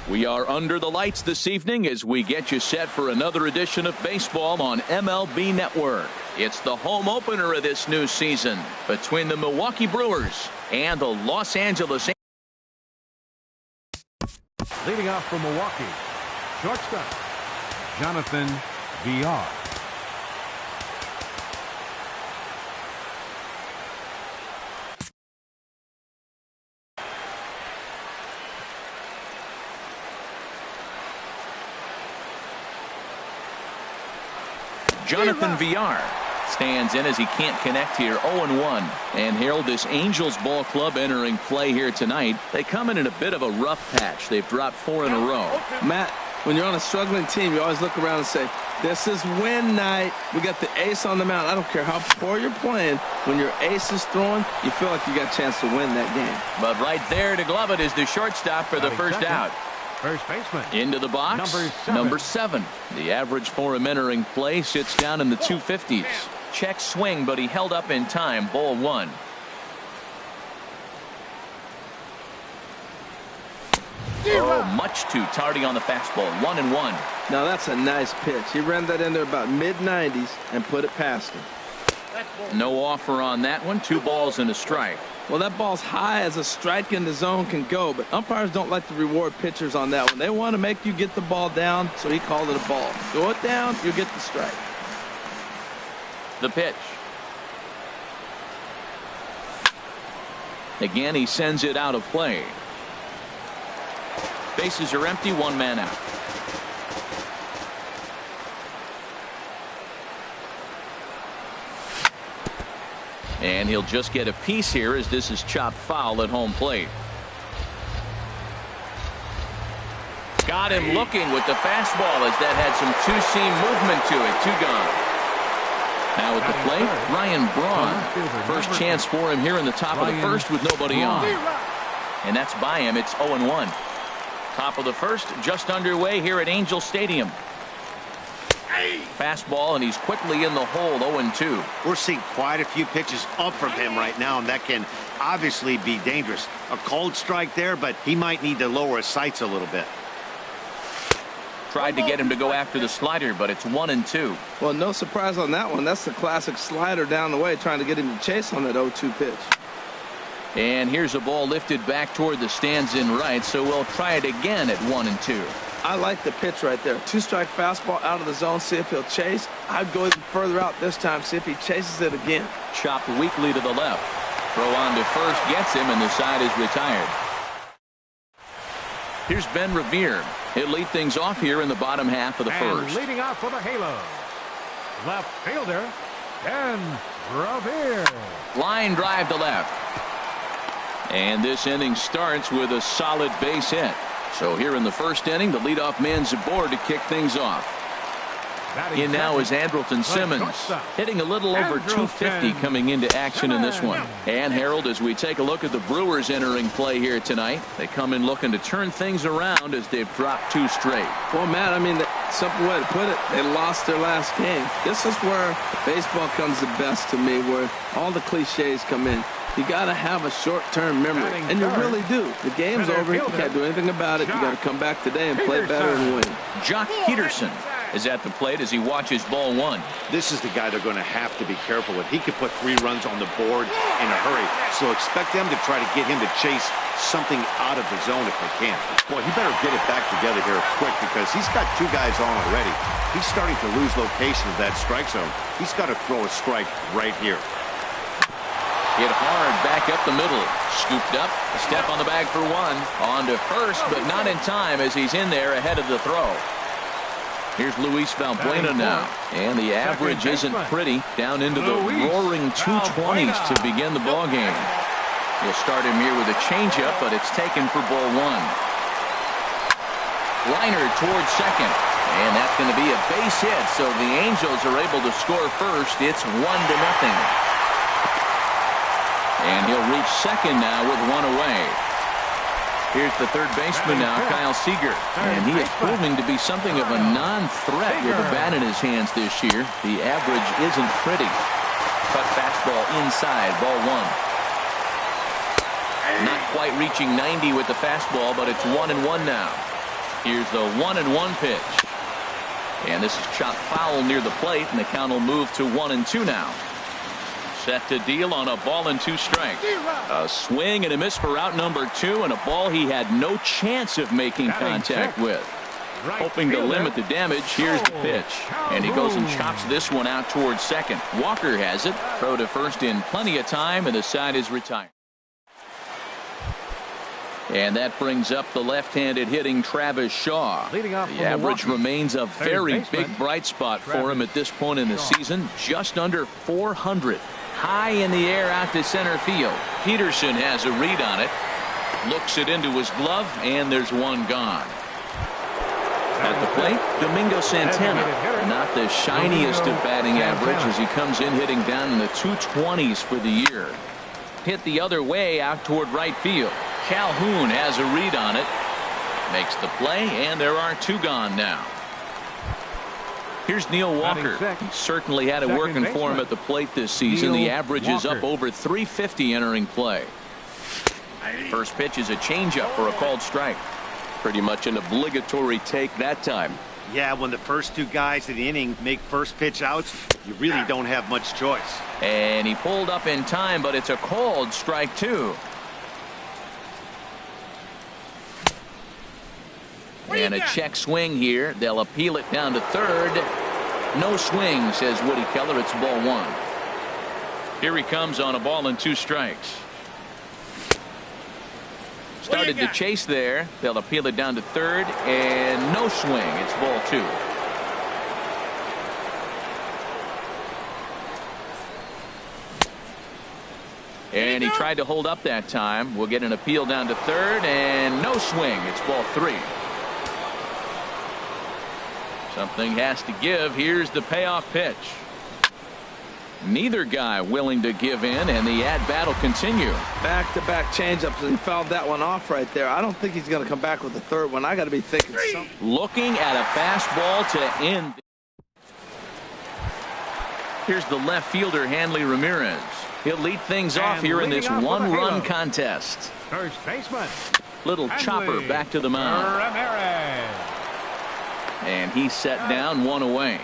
We are under the lights this evening as we get you set for another edition of baseball on MLB Network. It's the home opener of this new season between the Milwaukee Brewers and the Los Angeles. Leading off from Milwaukee, shortstop, Jonathan VR. Jonathan VR stands in as he can't connect here. 0-1. And Harold, this Angels ball club entering play here tonight. They come in a bit of a rough patch. They've dropped 4 in a row. Matt, when you're on a struggling team, you always look around and say, this is win night. We got the ace on the mound. I don't care how poor you're playing. When your ace is throwing, you feel like you got a chance to win that game. But right there to glove it is the shortstop for the first out. First baseman. Into the box, number 7. The average for him entering play sits down in the 250s. Check swing, but he held up in time. Ball 1. Oh, much too tardy on the fastball. 1-1. Now that's a nice pitch. He ran that in there about mid-90s and put it past him. No offer on that one. 2 balls and a strike. Well, that ball's high as a strike in the zone can go, but umpires don't like to reward pitchers on that one. They want to make you get the ball down, so he called it a ball. Go it down, you get the strike. The pitch. Again, he sends it out of play. Bases are empty, 1 man out. And he'll just get a piece here as this is chopped foul at home plate. Got him looking with the fastball as that had some two-seam movement to it. 2 gone. Now at the plate, Ryan Braun. First chance for him here in the top of the first with nobody on. And that's by him. It's 0-1. Top of the first just underway here at Angel Stadium. Fastball, and he's quickly in the hold. 0-2. We're seeing quite a few pitches up from him right now, and that can obviously be dangerous. A cold strike there, but he might need to lower his sights a little bit. Tried to get him to go after the slider, but it's 1-2. Well, no surprise on that one. That's the classic slider down the way, trying to get him to chase on that 0-2 pitch. And here's a ball lifted back toward the stands in right, so we'll try it again at 1-2. I like the pitch right there. 2-strike fastball out of the zone, see if he'll chase. I'd go even further out this time, see if he chases it again. Chopped weakly to the left. Throw on to first gets him, and the side is retired. Here's Ben Revere. He'll lead things off here in the bottom half of the first. Leading off for the Halo, left fielder, Ben Revere. Line drive to left. And this inning starts with a solid base hit. So here in the first inning, the leadoff man's aboard to kick things off. In now is Andrelton Simmons, hitting a little over 250 coming into action in this one. And Harold, as we take a look at the Brewers entering play here tonight, they come in looking to turn things around as they've dropped 2 straight. Well, Matt, I mean, the simple way to put it, they lost their last game. This is where baseball comes the best to me, where all the cliches come in. You got to have a short-term memory, and you really do. The game's over. You can't do anything about it. You got to come back today and play better and win. Jock Peterson is at the plate as he watches ball 1. This is the guy they're going to have to be careful with. He could put 3 runs on the board in a hurry, so expect them to try to get him to chase something out of the zone if they can. Boy, he better get it back together here quick because he's got 2 guys on already. He's starting to lose location of that strike zone. He's got to throw a strike right here. Hit hard back up the middle. Scooped up. A step on the bag for 1. On to first, but not in time as he's in there ahead of the throw. Here's Luis Valbuena now. And the average isn't pretty. Down into the roaring 220s to begin the ball game. He'll start him here with a changeup, but it's taken for ball 1. Liner towards second. And that's going to be a base hit, so the Angels are able to score first. It's 1-0. And he'll reach second now with 1 away. Here's the third baseman now, Kyle Seager. And he is proving to be something of a non-threat with a bat in his hands this year. The average isn't pretty. Cut fastball inside, ball 1. Not quite reaching 90 with the fastball, but it's 1-1 now. Here's the 1-1 pitch. And this is chopped foul near the plate, and the count will move to 1-2 now. Set to deal on a ball and 2 strikes. A swing and a miss for out number 2, and a ball he had no chance of making contact with. Hoping to limit the damage, here's the pitch. And he goes and chops this one out towards second. Walker has it. Throw to first in plenty of time, and the side is retired. And that brings up the left-handed hitting Travis Shaw. The average remains a very big bright spot for him at this point in the season. Just under 400. High in the air out to center field. Peterson has a read on it. Looks it into his glove, and there's one gone. At the plate, Domingo Santana. Not the shiniest of batting average as he comes in hitting down in the 220s for the year. Hit the other way out toward right field. Calhoun has a read on it. Makes the play, and there are 2 gone now. Here's Neil Walker. He certainly had it working for him at the plate this season. The average is up over 350 entering play. First pitch is a changeup for a called strike. Pretty much an obligatory take that time. Yeah, when the first 2 guys in the inning make first pitch outs, you really don't have much choice. And he pulled up in time, but it's a called strike 2. And a check swing here. They'll appeal it down to third. No swing, says Woody Keller. It's ball 1. Here he comes on a ball and 2 strikes. Started to chase there. They'll appeal it down to third, and no swing. It's ball 2. And he tried to hold up that time. We'll get an appeal down to third, and no swing. It's ball 3. Something has to give. Here's the payoff pitch. Neither guy willing to give in, and the at-bat will continue. Back-to-back changeups, and he fouled that one off right there. I don't think he's going to come back with the third one. I got to be thinking something. Looking at a fastball to end. Here's the left fielder, Hanley Ramirez. He'll lead things off here in this 1-run contest. First baseman. Little chopper back to the mound. Ramirez. And he's set down, 1 away.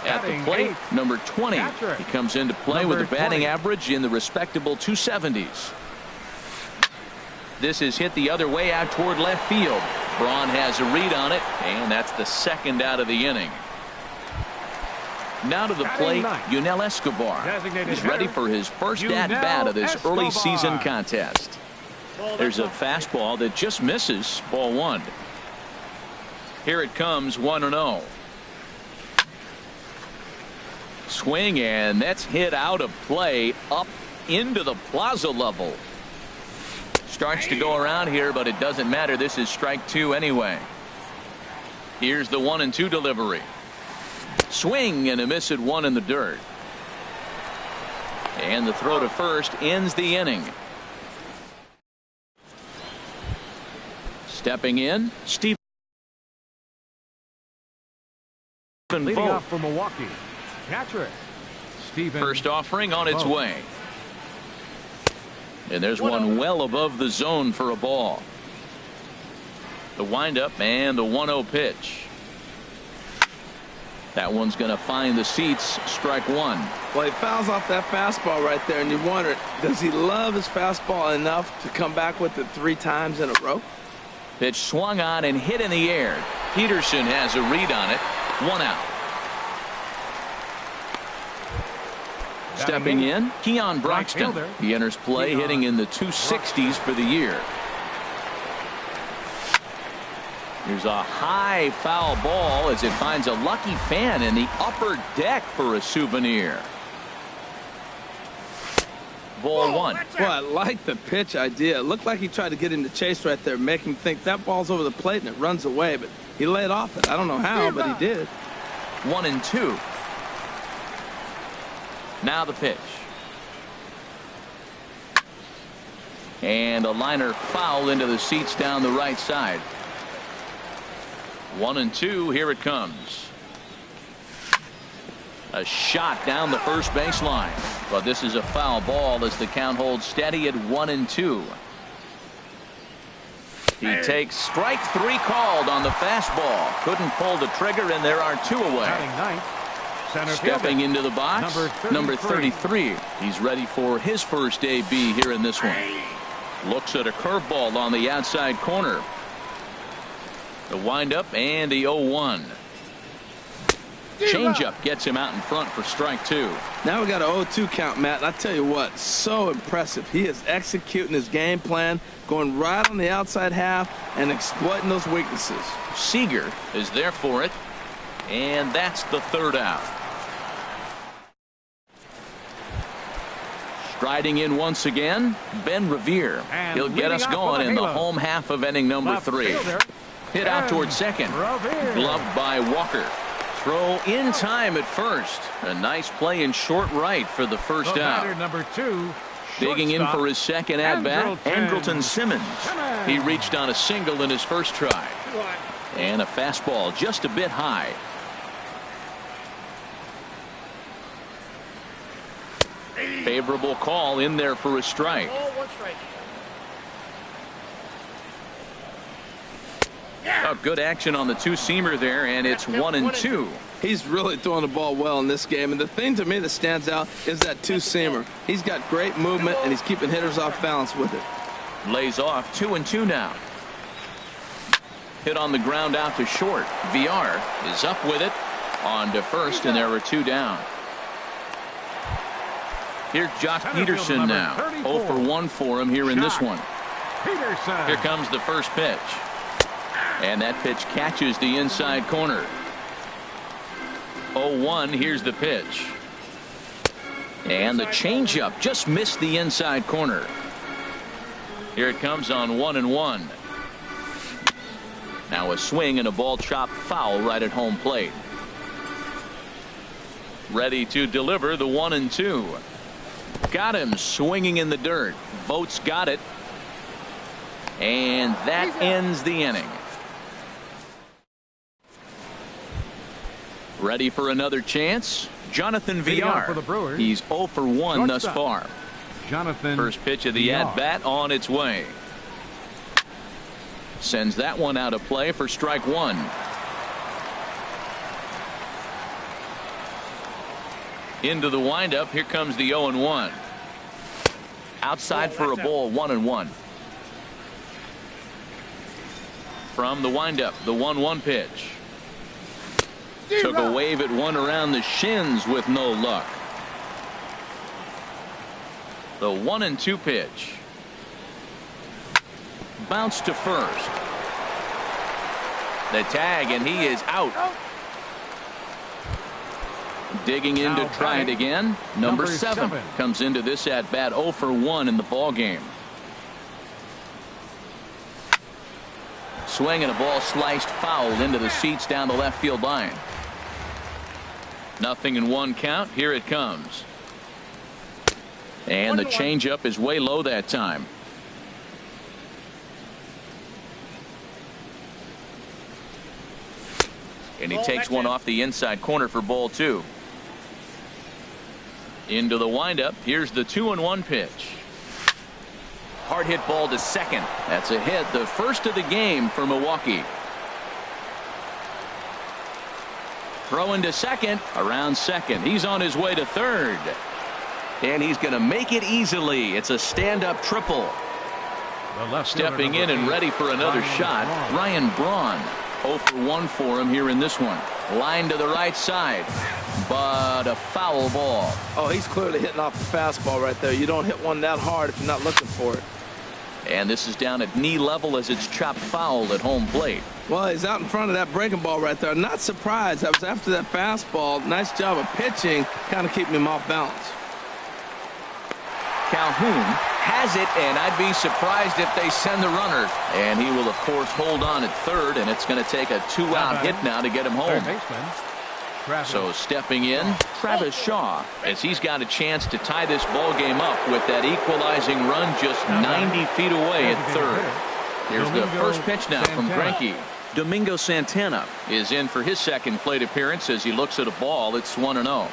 At the plate, number 20. He comes into play with a batting average in the respectable 270s. This is hit the other way out toward left field. Braun has a read on it, and that's the second out of the inning. Now to the plate, Yunel Escobar. He's ready for his first at-bat of this early season contest. There's a fastball that just misses, ball 1. Here it comes, 1-0. Swing, and that's hit out of play up into the plaza level. Starts to go around here, but it doesn't matter. This is strike 2 anyway. Here's the 1-2 delivery. Swing and a miss at 1 in the dirt. And the throw to first ends the inning. Stepping in, Steve. Leading off for Milwaukee. Catcher, Steven. First offering on its way. And there's one well above the zone for a ball. The windup and the 1-0 pitch. That one's going to find the seats. Strike 1. Well, he fouls off that fastball right there, and you wonder, does he love his fastball enough to come back with it 3 times in a row? Pitch swung on and hit in the air. Peterson has a read on it. 1 out. Stepping in, Keon Broxton. He enters play hitting in the 260s for the year. Here's a high foul ball as it finds a lucky fan in the upper deck for a souvenir. Ball 1. Well, I like the pitch idea. It looked like he tried to get him to chase right there, make him think that ball's over the plate and it runs away, but he laid off it. I don't know how, but he did. 1-2. Now the pitch. And a liner foul into the seats down the right side. 1-2. Here it comes. A shot down the first baseline, but this is a foul ball as the count holds steady at 1-2. He takes strike 3 called on the fastball. Couldn't pull the trigger, and there are 2 away. Batting ninth, center Stepping fielder, into the box, number 33. He's ready for his first AB here in this one. Looks at a curveball on the outside corner. The windup and the 0-1. Changeup gets him out in front for strike 2. Now we got an 0-2 count, Matt. And I tell you what, so impressive. He is executing his game plan, going right on the outside half and exploiting those weaknesses. Seager is there for it, and that's the 3rd out. Striding in once again, Ben Revere. And He'll get us going in the home half of inning number 3. Hit out towards second. Gloved by Walker. Throw in time at first. A nice play in short right for the first out. Number 2, digging in for his second at-bat, Andrelton Simmons. He reached on a single in his first try. And a fastball just a bit high. Favorable call in there for a strike. Oh, good action on the 2-seamer there, and it's 1-2. He's really throwing the ball well in this game, and the thing to me that stands out is that 2-seamer. He's got great movement, and he's keeping hitters off balance with it. Lays off 2-2 now. Hit on the ground out to short. VR is up with it on to first, and there are 2 down. Here's Jock Peterson now. 0 for 1 for him here in this one. Here comes the first pitch. And that pitch catches the inside corner. 0-1. Here's the pitch. And the changeup just missed the inside corner. Here it comes on 1-1. Now a swing and a ball chopped foul right at home plate. Ready to deliver the 1-2. Got him swinging in the dirt. Votes got it. And that ends the inning. Ready for another chance? Jonathan VR. He's 0 for 1 thus far. First pitch of the at-bat on its way. Sends that one out of play for strike 1. Into the windup. Here comes the 0-1. Outside for a ball. 1-1. From the windup, the 1-1 pitch. Took a wave at one around the shins with no luck. The 1-2 pitch. Bounced to first. The tag, and he is out. Digging in to try it again. Number 7 comes into this at bat 0 for 1 in the ball game. Swing and a ball sliced foul into the seats down the left field line. 0-1 count. Here it comes. And the changeup is way low that time. And he takes one off the inside corner for ball 2. Into the windup. Here's the 2-1 pitch. Hard hit ball to second. That's a hit, the first of the game for Milwaukee. Throw into second. Around second. He's on his way to third. And he's going to make it easily. It's a stand-up triple. Stepping in and ready for another shot, Ryan Braun. 0 for 1 for him here in this one. Line to the right side, but a foul ball. Oh, he's clearly hitting off the fastball right there. You don't hit one that hard if you're not looking for it. And this is down at knee level as it's chopped foul at home plate. Well, he's out in front of that breaking ball right there. Not surprised. That was after that fastball. Nice job of pitching, kind of keeping him off balance. Calhoun has it, and I'd be surprised if they send the runner. And he will, of course, hold on at third, and it's going to take a 2-out hit now to get him home. So stepping in, Travis Shaw, as he's got a chance to tie this ball game up with that equalizing run just 90 feet away at third. Here's the first pitch now from Greinke. Domingo Santana is in for his second plate appearance as he looks at a ball. It's 1-0.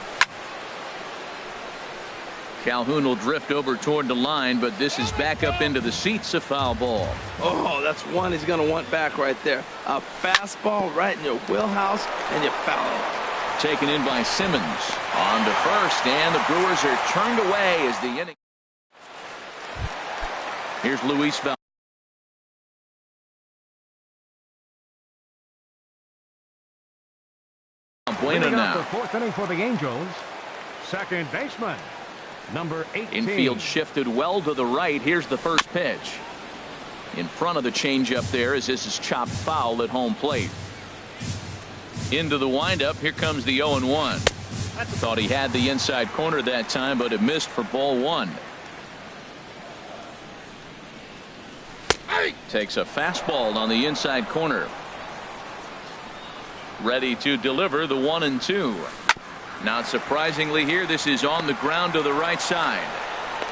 Calhoun will drift over toward the line, but this is back up into the seats, a foul ball. Oh, that's one he's going to want back right there. A fastball right in your wheelhouse, and you foul it. Taken in by Simmons. On to first, and the Brewers are turned away as the inning. Here's Luis Val. Bueno now. The fourth inning for the Angels. Second baseman, number 18. Infield shifted well to the right. Here's the first pitch. In front of the changeup there as this is chopped foul at home plate. Into the windup. Here comes the 0-1. Thought he had the inside corner that time, but it missed for ball one. Takes a fastball on the inside corner. Ready to deliver the 1-2. Not surprisingly here, this is on the ground to the right side.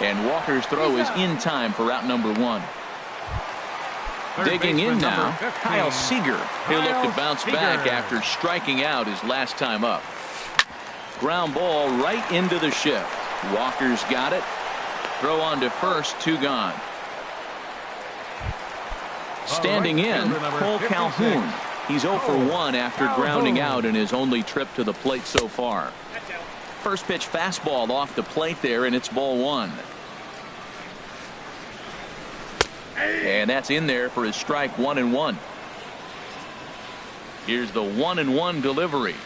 And Walker's throw is in time for out number one. Digging in now, Kyle Seager. He'll look to bounce back after striking out his last time up. Ground ball right into the shift. Walker's got it. Throw on to first, two gone. Standing in, Cole Calhoun. He's 0 for 1 after grounding out in his only trip to the plate so far. First pitch fastball off the plate there, and it's ball one. And that's in there for his strike 1-1. Here's the 1-1 delivery.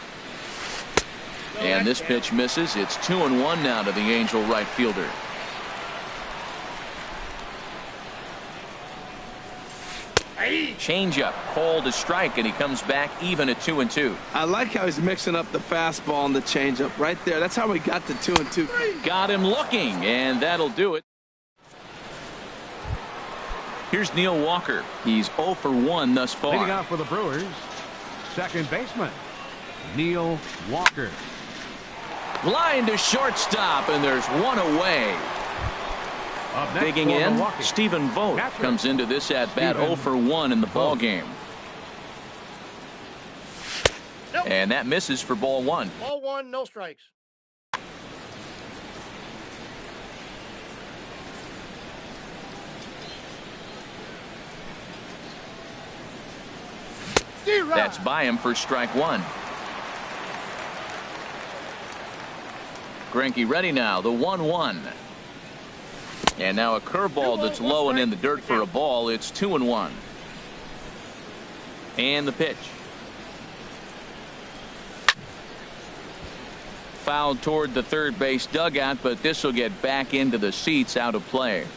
And this pitch misses. It's 2-1 now to the Angel right fielder. Changeup called a strike, and he comes back even at 2-2. I like how he's mixing up the fastball and the changeup right there. That's how we got to 2-2. Got him looking, and that'll do it. Here's Neil Walker. He's 0 for 1 thus far. Leading off for the Brewers, second baseman, Neil Walker. Line to shortstop, and there's one away. Digging in, Stephen Vogt comes into this at bat 0 for 1 in the ball game. And that misses for ball one. Ball one, no strikes. That's by him for strike one. Greinke ready now, the 1-1. And now a curveball that's low and in the dirt for a ball. It's 2-1. And the pitch. Fouled toward the third base dugout, but this will get back into the seats out of play.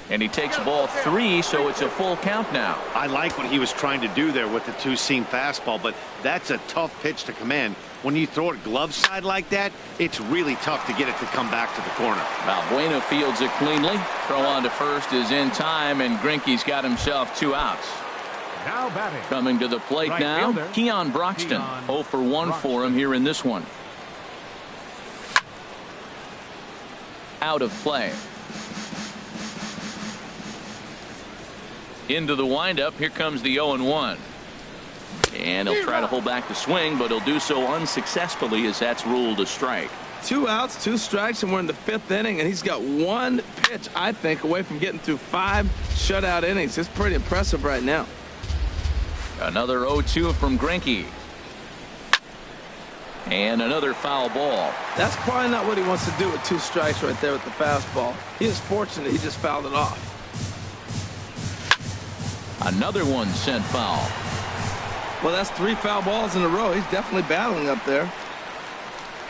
And he takes ball 3, so it's a full count now. I like what he was trying to do there with the two-seam fastball, but that's a tough pitch to command. When you throw it glove side like that, it's really tough to get it to come back to the corner. Bueno fields it cleanly. Throw on to first is in time, and Greinke's got himself 2 outs. Now batting. Coming to the plate right now, fielder, Keon Broxton. 0 for 1 for him here in this one. Out of play. Into the windup. Here comes the 0-1. And he'll try to hold back the swing, but he'll do so unsuccessfully as that's ruled a strike. 2 outs, 2 strikes, and we're in the 5th inning, and he's got 1 pitch, I think, away from getting through 5 shutout innings. It's pretty impressive right now. Another 0-2 from Greinke. And another foul ball. That's probably not what he wants to do with 2 strikes right there with the fastball. He is fortunate he just fouled it off. Another one sent foul. Well, that's 3 foul balls in a row. He's definitely battling up there.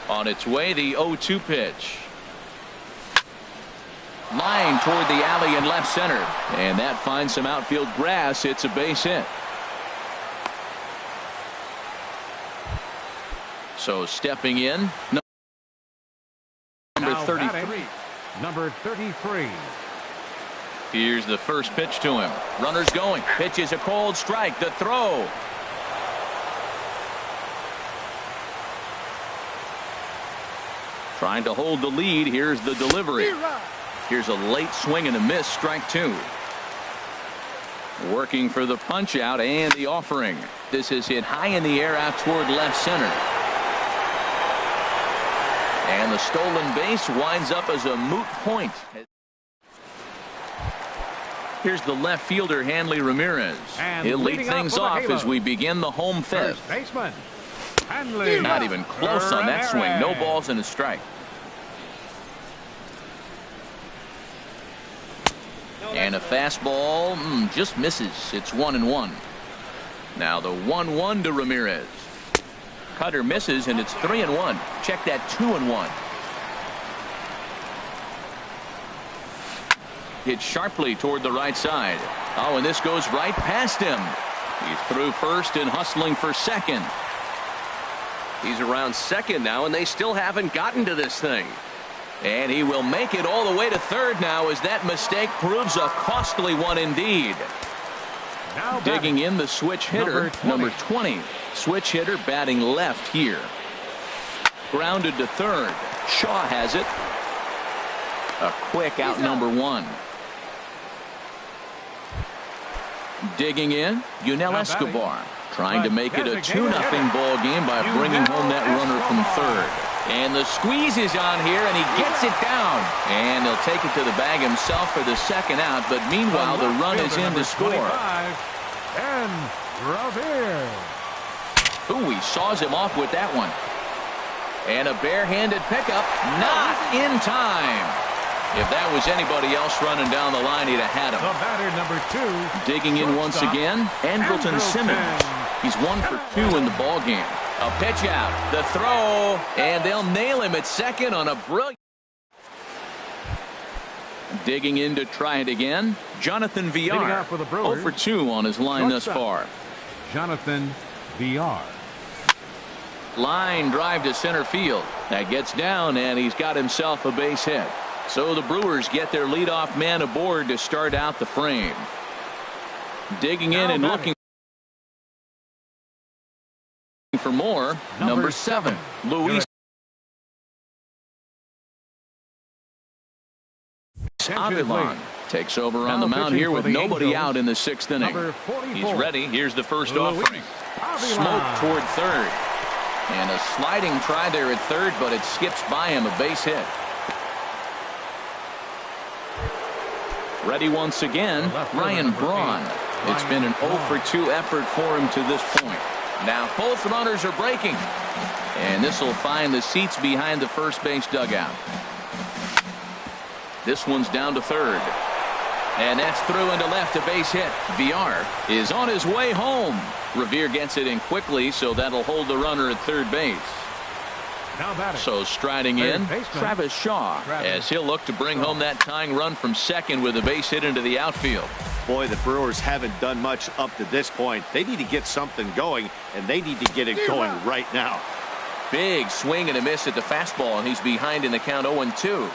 On its way, the 0-2 pitch. Line toward the alley in left center. And that finds some outfield grass. It's a base hit. So stepping in, number 33. Number 33. Here's the first pitch to him. Runner's going. Pitch is a cold strike. The throw. Trying to hold the lead. Here's the delivery. Here's a late swing and a miss. Strike 2. Working for the punch out and the offering. This is hit high in the air out toward left center. And the stolen base winds up as a moot point. Here's the left fielder, Hanley Ramirez. And he'll lead things off as we begin the home fifth. First baseman, Hanley Not even close on that swing. No balls and a strike. And a fastball just misses. It's 1-1. Now the 1-1 to Ramirez. Cutter misses, and it's 3-1. Check that 2-1. Hit sharply toward the right side. Oh, and this goes right past him. He's through first and hustling for second. He's around second now, and they still haven't gotten to this thing. And he will make it all the way to third now, as that mistake proves a costly one indeed. Now digging in the switch hitter, number 20. Switch hitter batting left here. Grounded to third. Shaw has it. A quick out, number 1. Digging in, Yunel Escobar, trying to make it a 2-0 ball game by bringing home that runner from third. And the squeeze is on here, and he gets it down. And he'll take it to the bag himself for the second out, but meanwhile the run is in to score. And Revere. Ooh, he saws him off with that one. And a barehanded pickup, not in time. If that was anybody else running down the line, he'd have had him. The batter, number 2. Digging in once again, Andrelton Simmons. He's 1 for 2 in the ball game. A pitch out, the throw, and they'll nail him at second on a brilliant. Digging in to try it again, Jonathan Villar. 0 for 2 on his line thus far. Jonathan Villar. Line drive to center field. That gets down, and he's got himself a base hit. So the Brewers get their leadoff man aboard to start out the frame. Digging in and looking for more, number 7, Luis Avilan takes over on the mound here with nobody out in the 6th inning. He's ready. Here's the first offering. Smoke toward third. And a sliding try there at third, but it skips by him, a base hit. Ready once again, Ryan Braun. It's been an 0 for 2 effort for him to this point. Now both runners are breaking. And this will find the seats behind the first base dugout. This one's down to third. And that's through into left, a base hit. Villar is on his way home. Revere gets it in quickly, so that'll hold the runner at third base. So striding in, Travis Shaw, as he'll look to bring home that tying run from second with a base hit into the outfield. Boy, the Brewers haven't done much up to this point. They need to get something going, and they need to get it going right now. Big swing and a miss at the fastball, and he's behind in the count 0-2.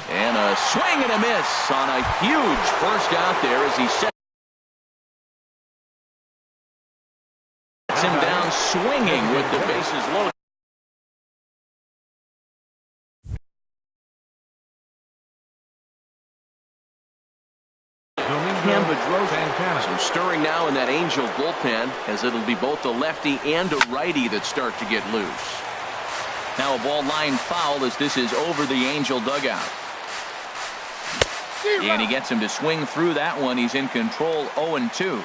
And a swing and a miss on a huge first out there as he sets him down swinging with the bases loaded. Some stirring now in that Angel bullpen, as it'll be both a lefty and a righty that start to get loose. Now a ball line foul as this is over the Angel dugout. And he gets him to swing through that one. He's in control, 0-2.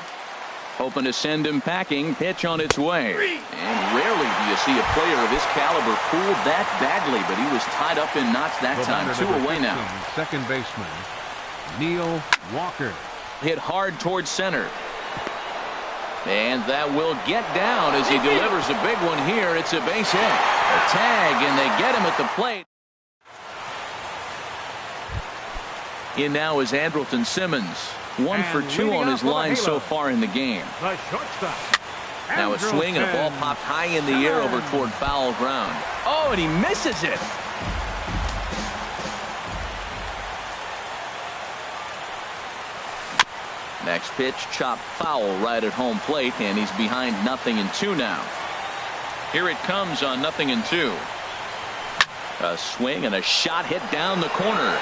Hoping to send him packing. Pitch on its way. And rarely do you see a player of his caliber fooled that badly, but he was tied up in knots that time. 2 away now. Second baseman, Neil Walker. Hit hard towards center. And that will get down as he delivers a big one here. It's a base hit. A tag, and they get him at the plate. In now is Andrelton Simmons. 1 for 2 on his line so far in the game. Now a swing and a ball popped high in the air over toward foul ground. Oh, and he misses it. Next pitch, chopped foul right at home plate, and he's behind 0-2 now. Here it comes on 0-2. A swing and a shot hit down the corner.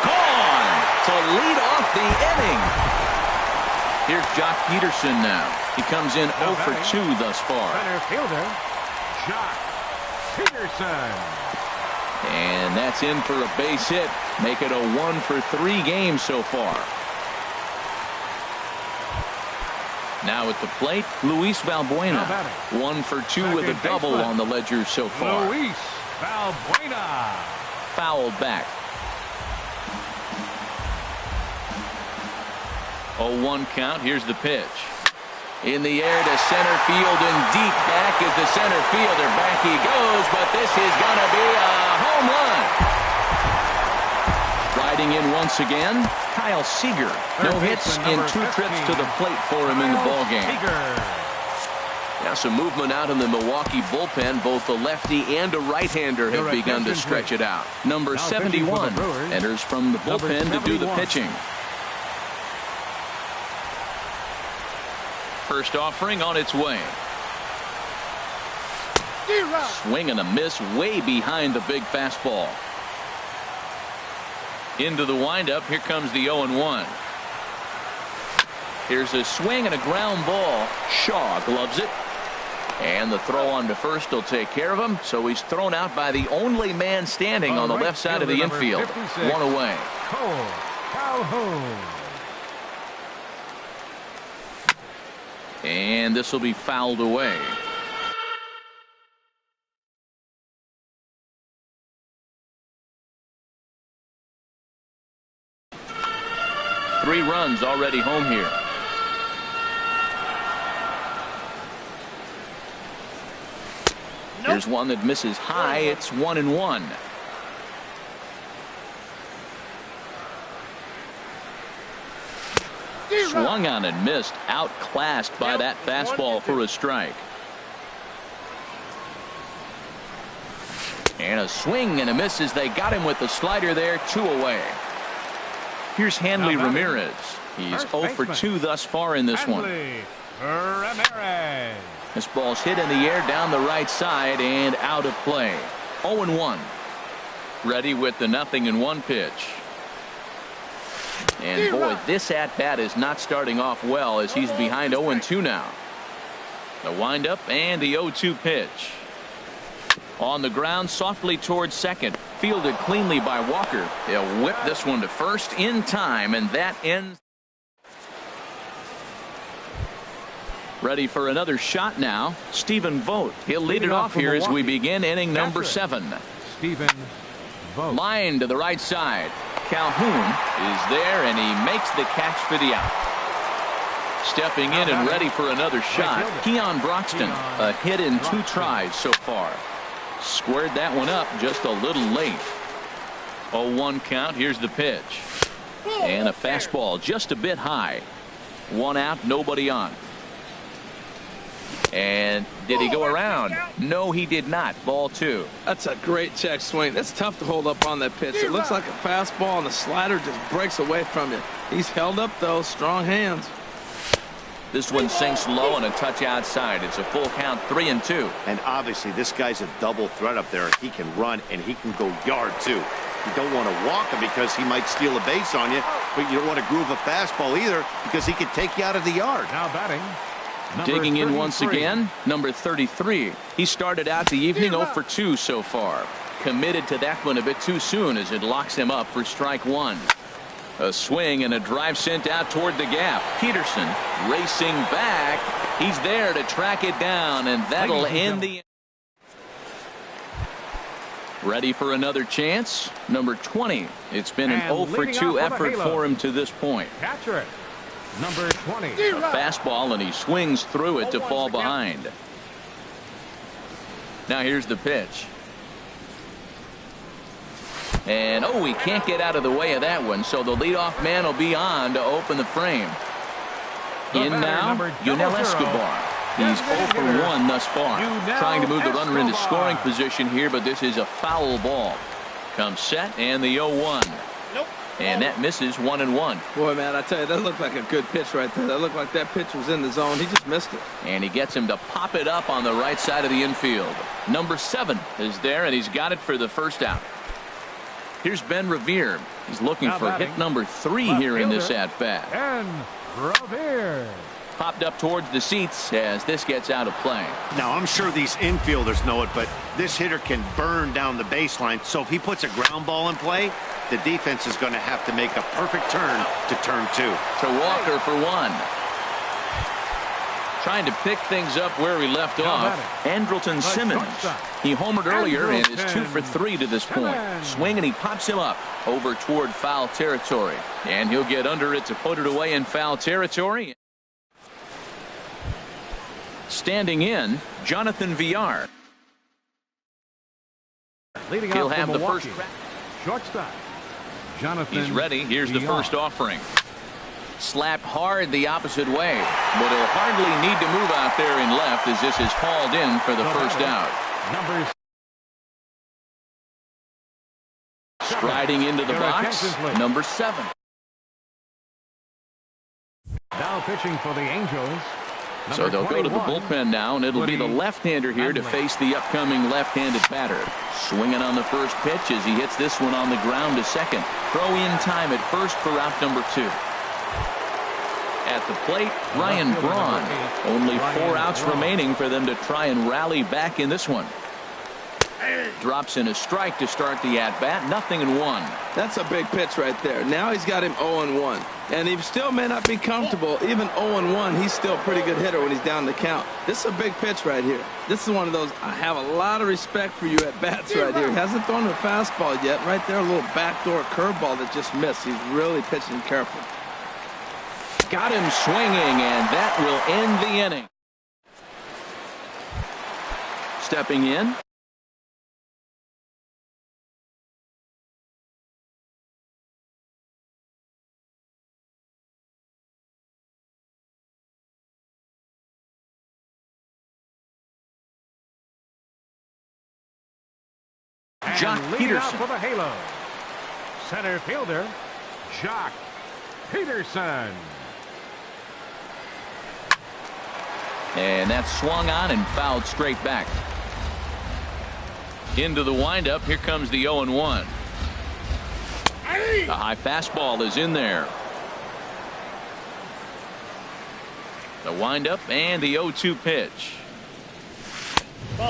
Gone to lead off the inning. Here's Jock Peterson now. He comes in 0 for 2 thus far. Center fielder, Jock Peterson. And that's in for a base hit. Make it a 1-for-3 game so far. Now at the plate, Luis Valbuena. 1-for-2 with a double on the ledger so far. Luis Valbuena. Fouled back. 0-1 count. Here's the pitch. In the air to center field and deep back is the center fielder. Back he goes, but this is going to be a home run. Riding in once again, Kyle Seager. No hits in 2 trips to the plate for him in the ballgame. Now some movement out in the Milwaukee bullpen. Both the lefty and a right-hander have begun to stretch it out. Number 71 enters from the bullpen to do the pitching. First offering on its way. Swing and a miss way behind the big fastball. Into the windup. Here comes the 0-1. Here's a swing and a ground ball. Shaw gloves it. And the throw on to first will take care of him. So he's thrown out by the only man standing on the left side of the infield. 1 away. Cole Calhoun. And this will be fouled away. Three runs already home here. Here's one that misses high. It's 1-1. Swung on and missed. Outclassed by that fastball for a strike. And a swing and a miss as they got him with the slider there. 2 away. Here's Hanley Ramirez. He's 0 for 2 thus far in this one. Ramirez. This ball's hit in the air down the right side and out of play. 0-1. Ready with the 0-1 pitch. And boy, this at-bat is not starting off well as he's behind 0-2 now. The windup and the 0-2 pitch. On the ground, softly towards second. Fielded cleanly by Walker. They'll whip this one to first in time, and that ends. Ready for another shot now. Stephen Vogt. He'll lead it off here as we begin inning number 7. Stephen Vogt. Line to the right side. Calhoun is there, and he makes the catch for the out. Stepping in and ready for another shot. Keon Broxton. A hit in 2 tries so far. Squared that one up just a little late. 0-1 count. Here's the pitch. And a fastball just a bit high. 1 out, nobody on. And did he go around? No, he did not. Ball 2. That's a great check swing. That's tough to hold up on that pitch. It looks like a fastball, and the slider just breaks away from you. He's held up, though. Strong hands. This one sinks low and a touch outside. It's a full count, 3-2. And obviously, this guy's a double threat up there. He can run, and he can go yard, too. You don't want to walk him because he might steal a base on you, but you don't want to groove a fastball either because he could take you out of the yard. Now batting. Digging in once again, number 33. He started out the evening 0 for 2 so far. Committed to that one a bit too soon as it locks him up for strike 1. A swing and a drive sent out toward the gap. Peterson racing back. He's there to track it down, and that'll end the. Ready for another chance. Number 20. It's been an 0 for 2 effort for him to this point. Catcher it. Number 20. A fastball, and he swings through it to fall behind. Now here's the pitch. And he can't get out of the way of that one, so the leadoff man will be on to open the frame. In now, Yunel Escobar. He's 0 for 1 thus far. Trying to move the runner into scoring position here, but this is a foul ball. Comes set, and the 0-1. And that misses 1-1. Boy, man, I tell you, that looked like a good pitch right there. That looked like that pitch was in the zone. He just missed it. And he gets him to pop it up on the right side of the infield. Number 7 is there, and he's got it for the first out. Here's Ben Revere. He's looking for hit number 3 here in this at-bat. And Revere. popped up towards the seats as this gets out of play. Now, I'm sure these infielders know it, but this hitter can burn down the baseline. So if he puts a ground ball in play, the defense is going to have to make a perfect turn to turn 2. To Walker for 1. Trying to pick things up where he left off. Andrelton Simmons. He homered earlier and is 2 for 3 to this point. Swing and he pops him up over toward foul territory. And he'll get under it to put it away in foul territory. Standing in, Jonathan Villar. He'll have the first crack. Shortstop. Jonathan. He's ready. Here's the first offering. Slapped hard the opposite way, but he'll hardly need to move out there in left as this is hauled in for the first out. Striding into the box, number 7. Now pitching for the Angels. So they'll go to the bullpen now, and it'll be the left-hander here to face the upcoming left-handed batter. Swinging on the first pitch as he hits this one on the ground to second. Throw in time at first for out number 2. At the plate, Ryan Braun. Only 4 outs remaining for them to try and rally back in this one. Drops in a strike to start the at-bat. 0-1. That's a big pitch right there. Now he's got him 0-1. And he still may not be comfortable. Even 0-1, he's still a pretty good hitter when he's down the count. This is a big pitch right here. This is one of those, I have a lot of respect for you at bats right here. He hasn't thrown a fastball yet. Right there, a little backdoor curveball that just missed. He's really pitching careful. Got him swinging, and that will end the inning. Stepping in. Jock Peterson. For the Halo. Center fielder, Jock Peterson. And that's swung on and fouled straight back. Into the windup. Here comes the 0-1. The high fastball is in there. The windup and the 0-2 pitch.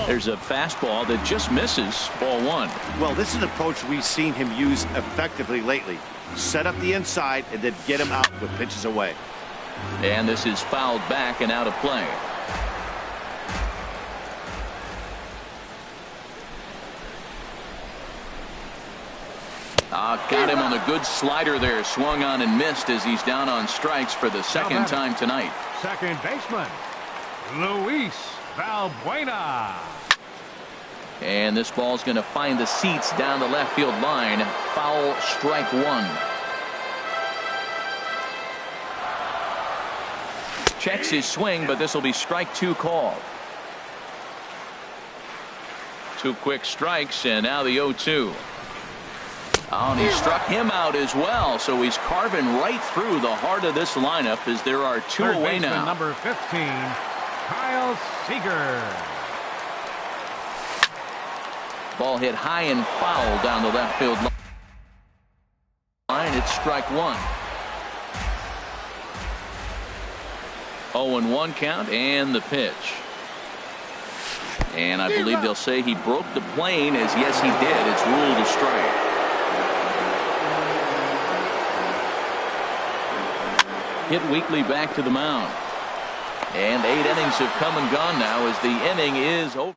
There's a fastball that just misses. Ball 1. Well, this is an approach we've seen him use effectively lately. Set up the inside and then get him out with pitches away. And this is fouled back and out of play. Got him on a good slider there. Swung on and missed as he's down on strikes for the second time tonight. Second baseman, Luis Valbuena. And this ball's going to find the seats down the left field line. Foul, strike 1. Checks his swing, but this will be strike 2 called. 2 quick strikes, and now the 0-2. Oh, and he struck him out as well, so he's carving right through the heart of this lineup as there are 2 away now. Number 15, Kyle Seager. Ball hit high and foul down the left field line. It's strike 1. 0-1 count and the pitch. And I believe they'll say he broke the plane, as yes he did. It's ruled a strike. Hit weakly back to the mound. And 8 innings have come and gone now as the inning is over.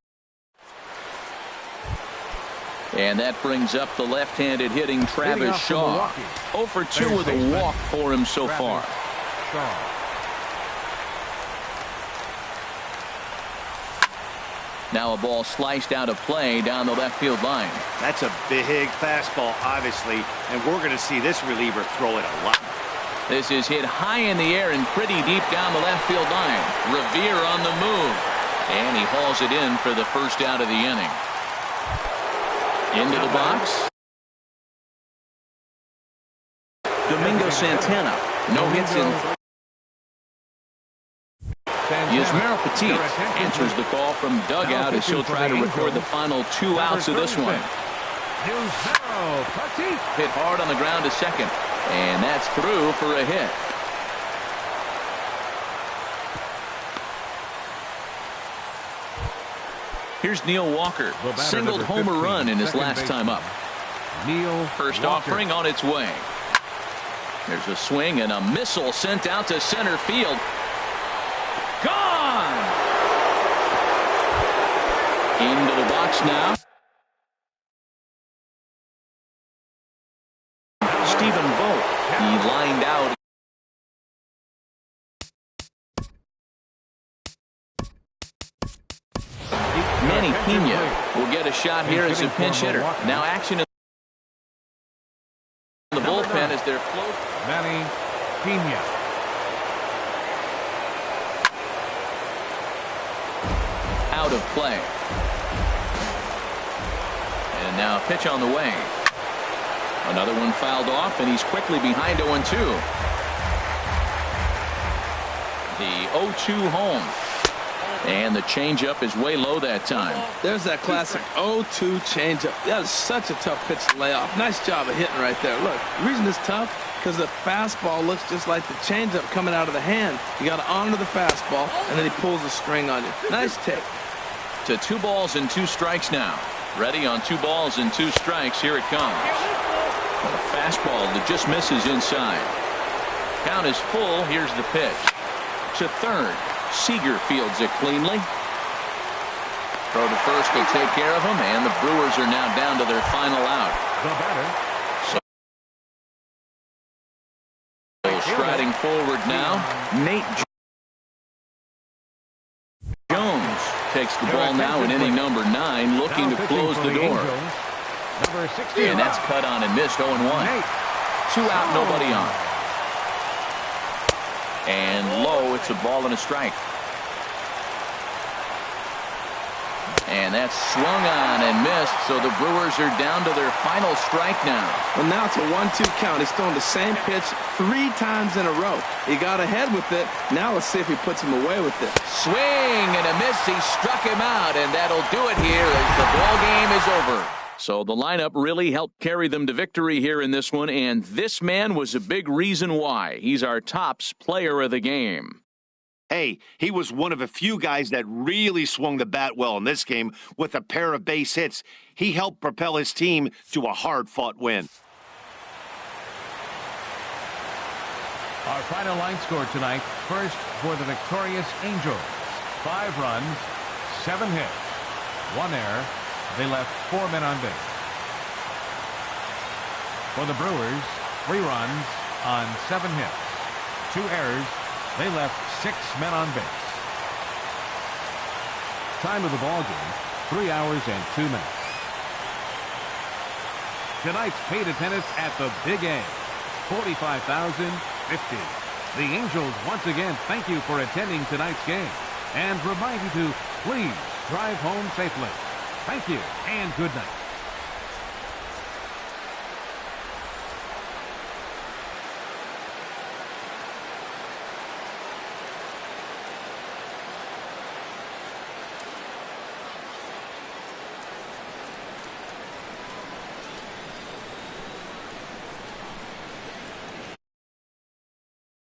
And that brings up the left-handed hitting Travis Shaw. 0 for 2 with a walk for him so far. Now a ball sliced out of play down the left field line. That's a big fastball, obviously, and we're going to see this reliever throw it a lot. This is hit high in the air and pretty deep down the left field line. Revere on the move. And he hauls it in for the first out of the inning. Into the box. Domingo Santana. No hits in. Yasmero Petit answers the call from dugout as he'll try to record the final 2 outs of this one. Hit hard on the ground to second. And that's through for a hit. Here's Neil Walker. Singled homer run in his last time up. Neil First Walker. offering on its way. There's a swing and a missile sent out to center field. Gone! Into the box now. Stephen Vogt. He lined out. Manny Pena will get a shot here as a pinch hitter. Now action in the bullpen as they're float. Manny Pena. Out of play. And now a pitch on the way. Another one fouled off, and he's quickly behind 0-2. The 0-2 home. And the changeup is way low that time. There's that classic 0-2 changeup. That is such a tough pitch to lay off. Nice job of hitting right there. Look, the reason it's tough, because the fastball looks just like the changeup coming out of the hand. You got to honor the fastball, and then he pulls the string on you. Nice take. To 2 balls and 2 strikes now. Ready on 2 balls and 2 strikes. Here it comes. A fastball that just misses inside. Count is full. Here's the pitch. To third. Seager fields it cleanly. Throw to first will take care of him, and the Brewers are now down to their final out. The batter. So striding forward now, Nate Jones takes the ball now in inning number 9, looking to close the door. Number 60. And that's cut on and missed. 0-1. 2 out, nobody on. And low, it's a ball and a strike. And that's swung on and missed, so the Brewers are down to their final strike now. Well, now it's a 1-2 count. He's thrown the same pitch 3 times in a row. He got ahead with it. Now let's see if he puts him away with it. Swing and a miss. He struck him out, and that'll do it here as the ball game is over. So the lineup really helped carry them to victory here in this one, and this man was a big reason why. He's our tops player of the game. Hey, he was one of a few guys that really swung the bat well in this game with a pair of base hits. He helped propel his team to a hard-fought win. Our final line score tonight. First for the victorious Angels. 5 runs, 7 hits, 1 error. They left 4 men on base. For the Brewers, 3 runs on 7 hits, 2 errors. They left 6 men on base. Time of the ball game, 3 hours and 2 minutes. Tonight's paid attendance at the Big A, 45,050. The Angels once again thank you for attending tonight's game and remind you to please drive home safely. Thank you and good night.